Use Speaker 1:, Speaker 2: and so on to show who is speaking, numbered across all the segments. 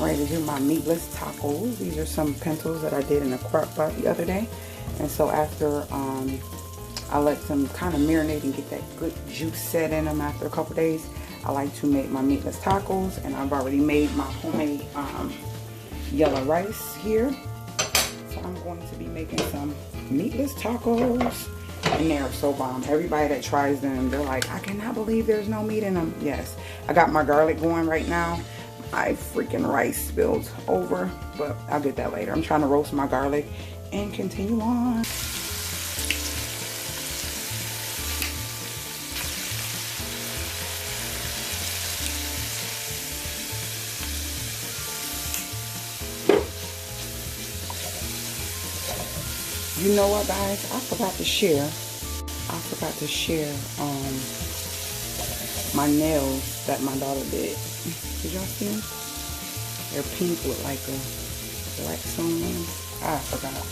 Speaker 1: getting ready to do my meatless tacos. These are some pintos that I did in a crock pot the other day. And so after I let them kind of marinate and get that good juice set in them after a couple days, I like to make my meatless tacos. And I've already made my homemade yellow rice here. So I'm going to be making some meatless tacos. And they're so bomb. Everybody that tries them, they're like, I cannot believe there's no meat in them. Yes, I got my garlic going right now. My freaking rice spilled over, but I'll get that later. I'm trying to roast my garlic and continue on. You know what, guys? I forgot to share my nails that my daughter did. Did y'all see them? They're pink with like a wax on them. I forgot.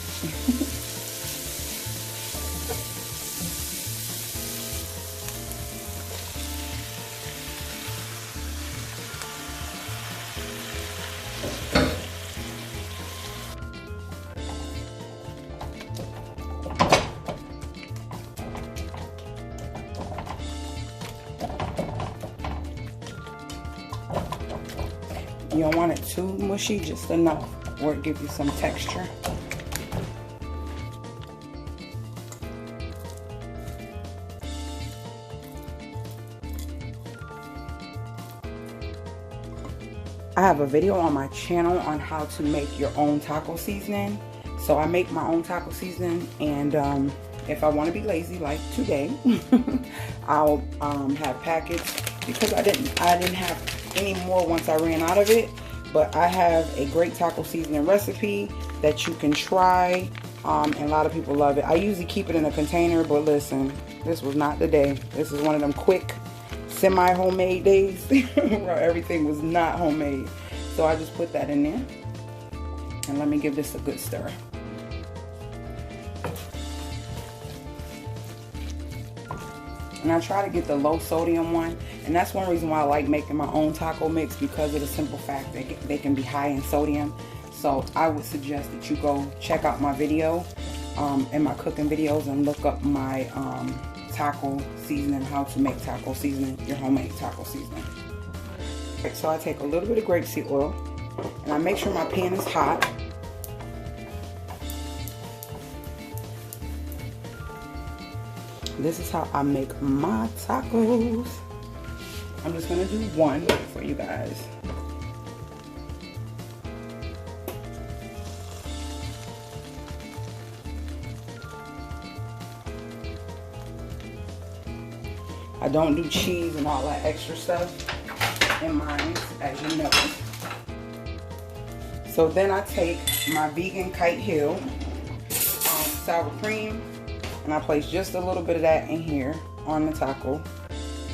Speaker 1: You don't want it too mushy, just enough where it gives you some texture. I have a video on my channel on how to make your own taco seasoning. So I make my own taco seasoning, and if I want to be lazy like today, I'll have packets, because I didn't have any more once I ran out of it. But I have a great taco seasoning recipe that you can try, and a lot of people love it. I usually keep it in a container, but listen, this was not the day. This is one of them quick semi-homemade days where everything was not homemade. So I just put that in there, and let me give this a good stir. And I try to get the low sodium one, and that's one reason why I like making my own taco mix, because of the simple fact that they can be high in sodium. So I would suggest that you go check out my video and my cooking videos and look up my taco seasoning, how to make taco seasoning, your homemade taco seasoning. Okay, so I take a little bit of grapeseed oil, and I make sure my pan is hot. This is how I make my tacos. I'm just gonna do one for you guys. I don't do cheese and all that extra stuff in mine, as you know. So then I take my vegan Kite Hill sour cream, and I place just a little bit of that in here on the taco.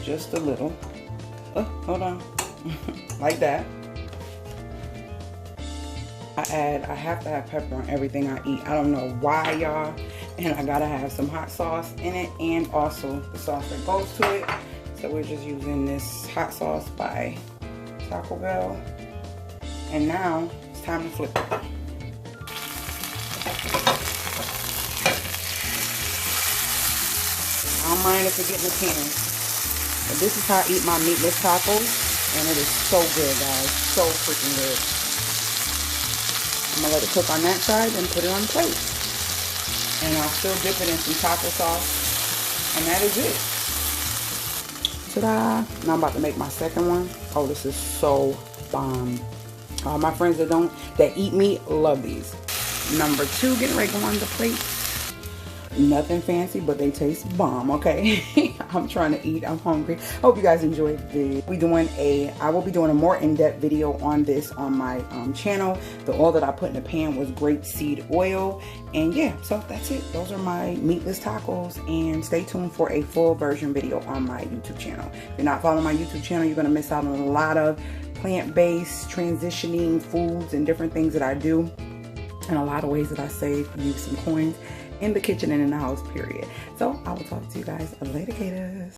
Speaker 1: Just a little. Oh, hold on. Like that. I have to have pepper on everything I eat. I don't know why, y'all. And I gotta have some hot sauce in it, and also the sauce that goes to it. So we're just using this hot sauce by Taco Bell. And now it's time to flip it. I don't mind if it gets in the pan. But this is how I eat my meatless tacos, and it is so good, guys. So freaking good. I'm gonna let it cook on that side and put it on the plate. And I'll still dip it in some taco sauce, and that is it. Ta-da! Now I'm about to make my second one. Oh, this is so bomb. All my friends that eat meat love these. Number 2, getting ready to go on the plate. Nothing fancy, but they taste bomb, okay? I'm trying to eat. I'm hungry. Hope you guys enjoyed the I will be doing a more in-depth video on this on my channel. The oil that I put in the pan was grapeseed oil. And yeah, so that's it. Those are my meatless tacos, and stay tuned for a full version video on my YouTube channel. If you're not following my YouTube channel, you're going to miss out on a lot of plant-based transitioning foods and different things that I do, and a lot of ways that I save, use some coins in the kitchen and in the house, period. So I will talk to you guys later, Gators.